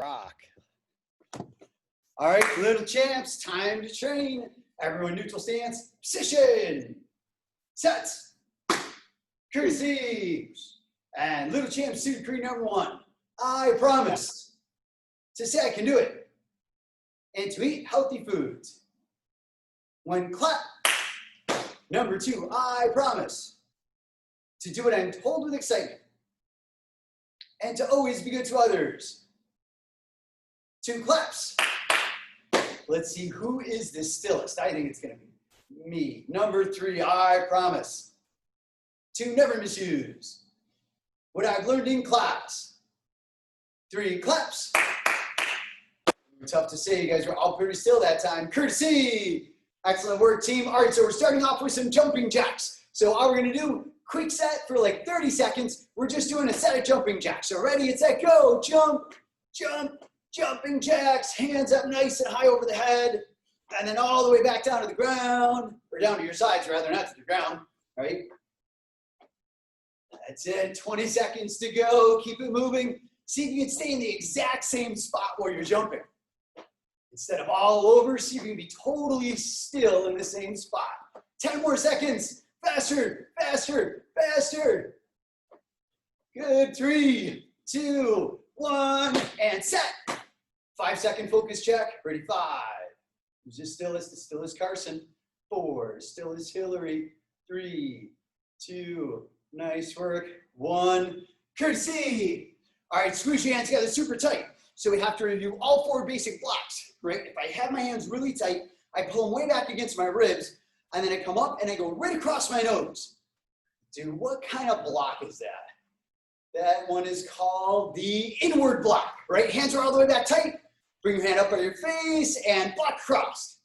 rock. All right, little champs, time to train. Everyone neutral stance, position, sets, courtesy. And little champs suit creed number 1. I promise to say I can do it and to eat healthy foods. When clap. Number 2, I promise to do what I'm told with excitement and to always be good to others. 2 claps. Let's see who is the stillest. I think it's gonna be me. Number 3, I promise to never misuse what I've learned in class. 3 claps. Tough to say, you guys were all pretty still that time. Courtesy. Excellent work, team. All right, so we're starting off with some jumping jacks. So all we're gonna do, quick set for like 30 seconds. We're just doing a set of jumping jacks. So ready, it's set, go. Jump, jump, jumping jacks. Hands up nice and high over the head. And then all the way back down to the ground. Or down to your sides, rather, not to the ground, right? That's it, 20 seconds to go. Keep it moving. See if you can stay in the exact same spot where you're jumping. Instead of all over, see if you can be totally still in the same spot. 10 more seconds. Faster, faster, faster. Good, 3, 2, 1, and set. 5-second focus check. Ready, 5. Who's the stillest? The stillest Carson. 4, still is Hillary. 3, 2, nice work. 1, courtesy. All right, squeeze your hands together super tight. So we have to review all 4 basic blocks, right? If I have my hands really tight, I pull them way back against my ribs, and then I come up and I go right across my nose. Dude, what kind of block is that? That one is called the inward block, right? Hands are all the way back tight. Bring your hand up by your face and block crossed.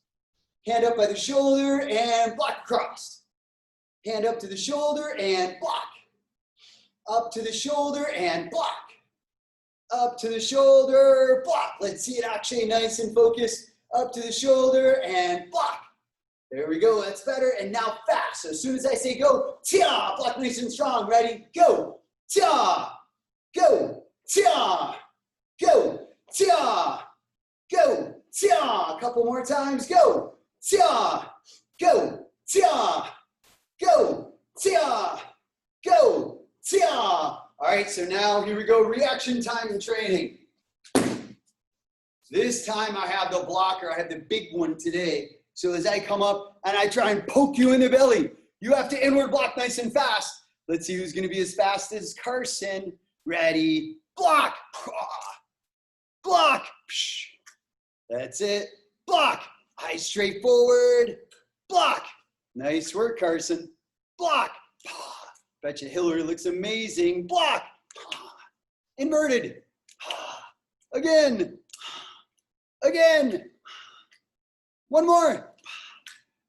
Hand up by the shoulder and block crossed. Hand up to the shoulder and block. Up to the shoulder and block. Up to the shoulder, block. Let's see it actually nice and focused. Up to the shoulder and block. There we go, that's better. And now fast. So as soon as I say go, tia, block nice and strong. Ready? Go, tia, go, tia, go, tia, go, tia. A couple more times. Go, tia, go, tia, go, tia, go, tia. All right, so now here we go, reaction time in training. This time I have the blocker, I have the big one today. So as I come up and I try and poke you in the belly, you have to inward block nice and fast. Let's see who's gonna be as fast as Carson. Ready, block, block. That's it, block. Eyes straight forward, block. Nice work, Carson. Block. Bet you Hillary looks amazing. Block. Inverted. Again. Again. One more.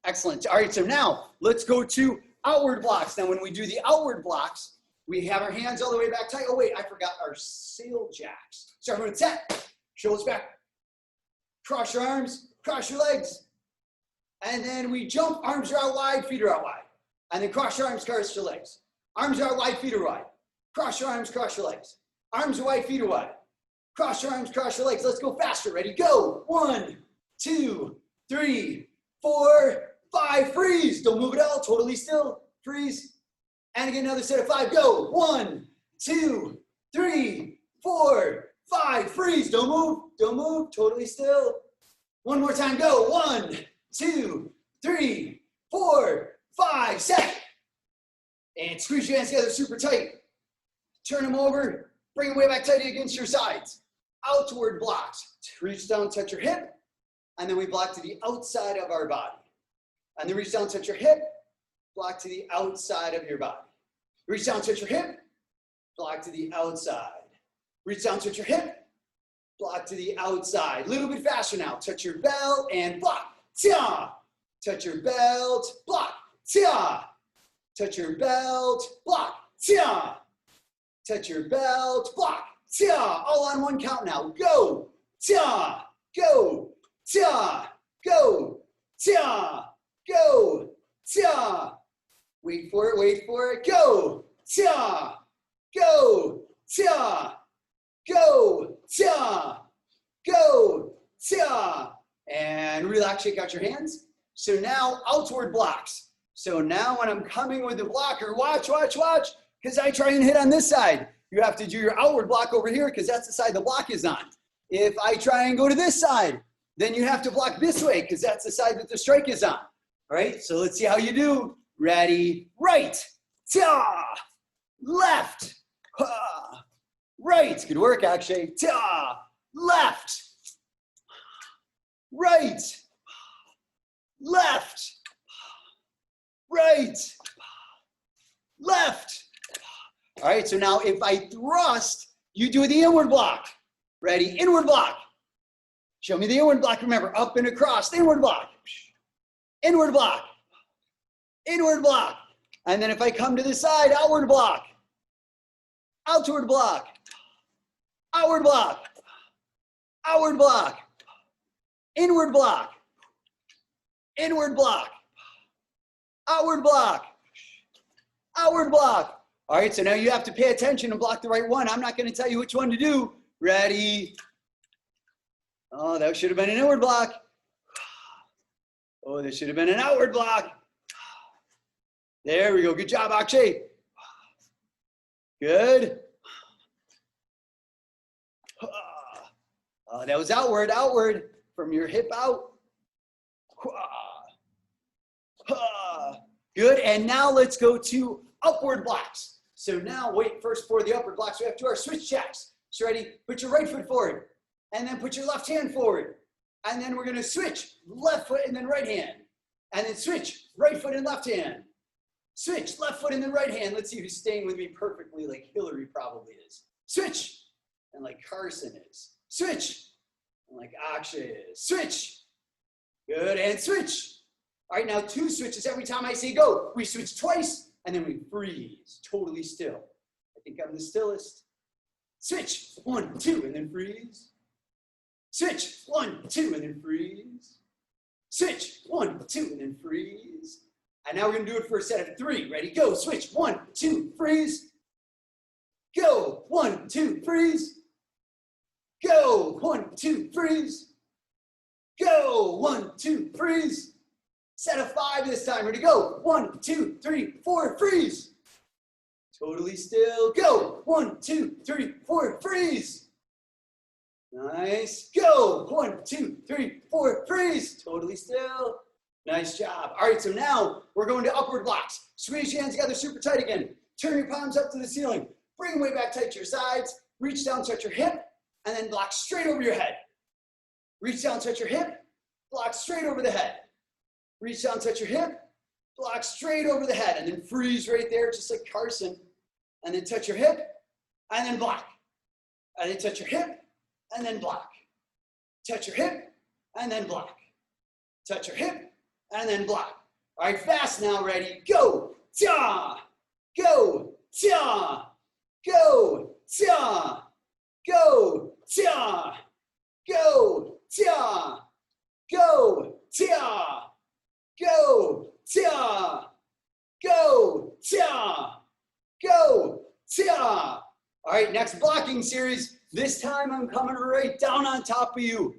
Excellent. All right, so now let's go to outward blocks. Now when we do the outward blocks, we have our hands all the way back tight. Oh wait, I forgot our sail jacks. So everyone set. Shoulders back. Cross your arms, cross your legs. And then we jump, arms are out wide, feet are out wide. And then cross your arms, cross your legs. Arms are wide, feet are wide. Cross your arms, cross your legs. Arms are wide, feet are wide. Cross your arms, cross your legs. Let's go faster. Ready? Go. 1, 2, 3, 4, 5. Freeze. Don't move at all. Totally still. Freeze. And again, another set of 5. Go. 1, 2, 3, 4, 5. Freeze. Don't move. Don't move. Totally still. One more time. Go. 1, 2, 3, 4, 5. Set. And squeeze your hands together super tight. Turn them over, bring them way back tight against your sides. Outward blocks. Reach down, touch your hip, and then we block to the outside of our body. And then reach down, touch your hip, block to the outside of your body. Reach down, touch your hip, block to the outside. Reach down, touch your hip, block to the outside. A little bit faster now. Touch your belt and block. Tia. Touch your belt, block. Tia. Touch your belt, block, tia. Touch your belt, block, tia. All on one count now. Go, tia, go, tia, go, tia, go, tia. Wait for it, go, tia, go, tia, go, tia, relax, shake out your hands. So now outward blocks. So now when I'm coming with the blocker, watch, because I try and hit on this side. You have to do your outward block over here because that's the side the block is on. If I try and go to this side, then you have to block this way because that's the side that the strike is on. All right, so let's see how you do. Ready, right, ta, left, ha, right. Good work, Akshay. Ta, left, right, left, right, left. All right, so now if I thrust, you do the inward block. Ready, inward block. Show me the inward block. Remember, up and across, inward block. Inward block. Inward block. And then if I come to the side, outward block. Outward block. Outward block. Outward block. Inward block. Inward block. Outward block. Outward block. All right, so now you have to pay attention and block the right one. I'm not going to tell you which one to do. Ready? Oh, that should have been an inward block. Oh, there should have been an outward block. There we go. Good job, Akshay. Good. That was outward, from your hip out. Good, and now let's go to upward blocks. So now, wait, first for the upward blocks, we have to do our switch jacks. So ready? Put your right foot forward, and then put your left hand forward. And then we're gonna switch left foot and then right hand. And then switch right foot and left hand. Switch left foot and then right hand. Let's see who's staying with me perfectly like Hillary probably is. Switch, and like Carson is. Switch, and like Akshay is. Switch, good, and switch. All right, now 2 switches every time I say go. We switch twice, and then we freeze, totally still. I think I'm the stillest. Switch, 1, 2, and then freeze. Switch, 1, 2, and then freeze. Switch, 1, 2, and then freeze. And now we're gonna do it for a set of 3. Ready, go, switch, 1, 2, freeze. Go, 1, 2, freeze. Go, 1, 2, freeze. Go, 1, 2, freeze. Set of 5 this time, ready, go. 1, 2, 3, 4, freeze. Totally still, go. 1, 2, 3, 4, freeze. Nice, go. 1, 2, 3, 4, freeze. Totally still. Nice job. All right, so now we're going to upward blocks. Squeeze your hands together super tight again. Turn your palms up to the ceiling. Bring them way back tight to your sides. Reach down, touch your hip, and then block straight over your head. Reach down, touch your hip, block straight over the head. Reach down, touch your hip, block straight over the head, and then freeze right there, just like Carson. And then touch your hip, and then block. And then touch your hip, and then block. Touch your hip, and then block. Touch your hip, and then block. All right, fast now, ready, go. Ta, go, ta, go, ta, go, ta, go, ta, go, ta. Go, ta, go, ta, go, ta. All right, next blocking series. This time I'm coming right down on top of you.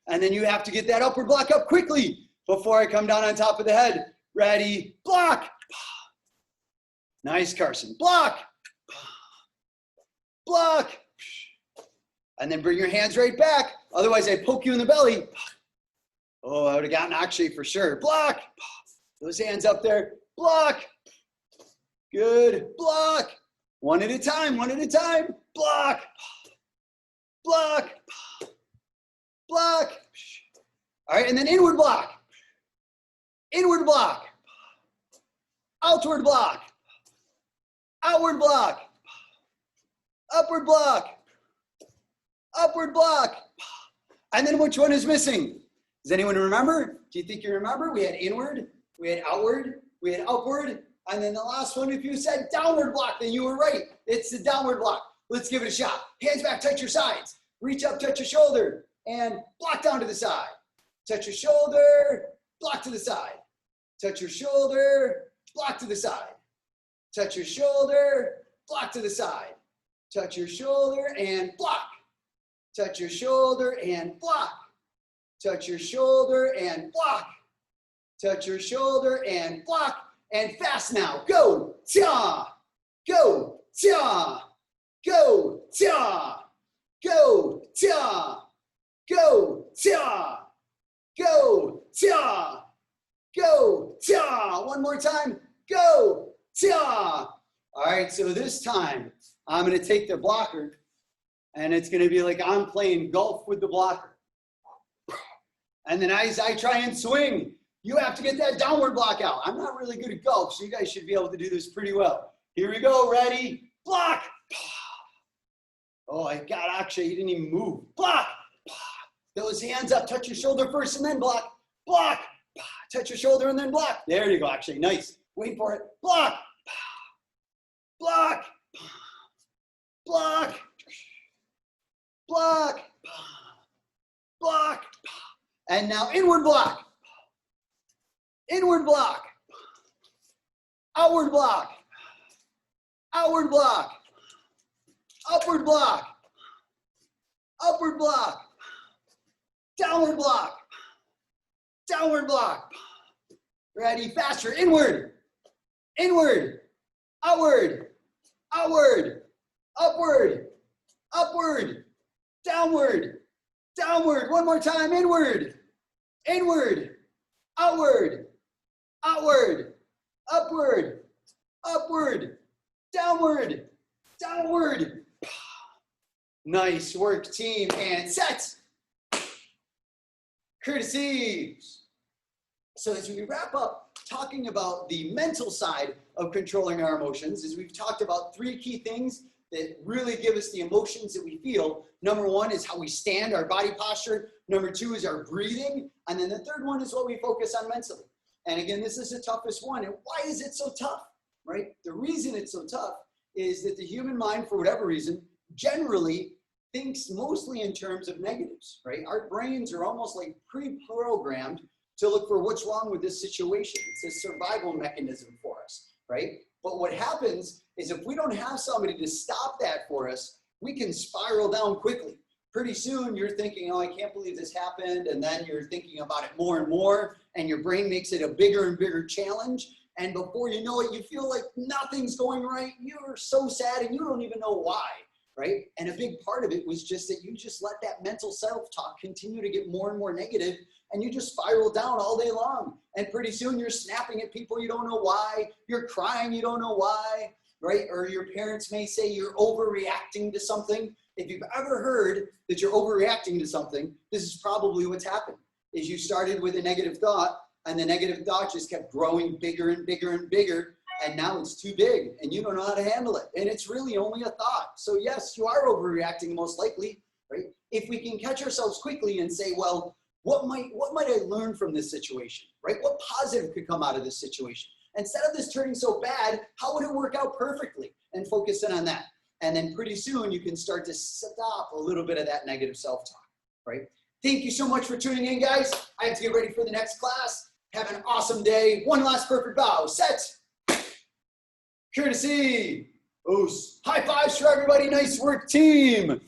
And then you have to get that upward block up quickly before I come down on top of the head. Ready, block. Nice, Carson. Block. Block. And then bring your hands right back. Otherwise, I poke you in the belly. Oh, I would have gotten Akshay for sure. Block. Those hands up there. Block. Good. Block. One at a time. One at a time. Block. Block. Block. All right, and then inward block. Inward block. Outward block. Outward block. Upward block. Upward block. And then which one is missing? Does anyone remember? Do you think you remember? We had inward, we had outward, we had upward, and then the last one, if you said downward block, then you were right. It's the downward block. Let's give it a shot. Hands back, touch your sides. Reach up, touch your shoulder, and block down to the side. Touch your shoulder, block to the side. Touch your shoulder, block to the side. Touch your shoulder, block to the side. Touch your shoulder and block. Touch your shoulder and block. touch your shoulder and block. Touch your shoulder and block. And fast now. Go, tia, go, tia, go, tia, go, tia, go, tia, go, tia, go, tia. One more time. Go, tia. All right, so this time I'm going to take the blocker and it's going to be like I'm playing golf with the blocker. And then as I try and swing, you have to get that downward block out. I'm not really good at golf, so you guys should be able to do this pretty well. Here we go, ready? Block. Oh, I got actually, he didn't even move. Block. Those hands up, touch your shoulder first and then block. Block. Touch your shoulder and then block. There you go, actually, nice. Wait for it. Block. Block. Block. Block. Block. And now inward block. Inward block. Outward block. Outward block. Upward block. Upward block. Downward block. Downward block. Ready? Faster. Inward. Inward. Outward. Outward. Upward. Upward. Downward. Downward. One more time. Inward. Inward. Outward. Outward. Upward. Upward. Downward. Downward. Nice work, team. And set. Courtesies. So as we wrap up talking about the mental side of controlling our emotions, is we've talked about 3 key things that really give us the emotions that we feel. Number 1 is how we stand, our body posture. Number 2 is our breathing. And then the third one is what we focus on mentally. And again, this is the toughest one. And why is it so tough, right? The reason it's so tough is that the human mind, for whatever reason, generally thinks mostly in terms of negatives, right? Our brains are almost like pre-programmed to look for what's wrong with this situation. It's a survival mechanism for us, right? But what happens is if we don't have somebody to stop that for us, we can spiral down quickly. Pretty soon you're thinking, oh, I can't believe this happened. And then you're thinking about it more and more, and your brain makes it a bigger and bigger challenge. And before you know it, you feel like nothing's going right. You're so sad and you don't even know why, right? And a big part of it was just that you just let that mental self-talk continue to get more and more negative, and you just spiral down all day long. And pretty soon you're snapping at people you don't know why. You're crying, you don't know why, right? Or your parents may say you're overreacting to something. If you've ever heard that you're overreacting to something, this is probably what's happened. Is you started with a negative thought, and the negative thought just kept growing bigger and bigger and bigger, and now it's too big, and you don't know how to handle it. And it's really only a thought. So yes, you are overreacting most likely, right? If we can catch ourselves quickly and say, well, what might I learn from this situation, right? What positive could come out of this situation? Instead of this turning so bad, how would it work out perfectly? And focus in on that. And then pretty soon you can start to stop a little bit of that negative self-talk, right? Thank you so much for tuning in, guys. I have to get ready for the next class. Have an awesome day. One last perfect bow. Set. Courtesy. Oos. High fives for everybody. Nice work, team.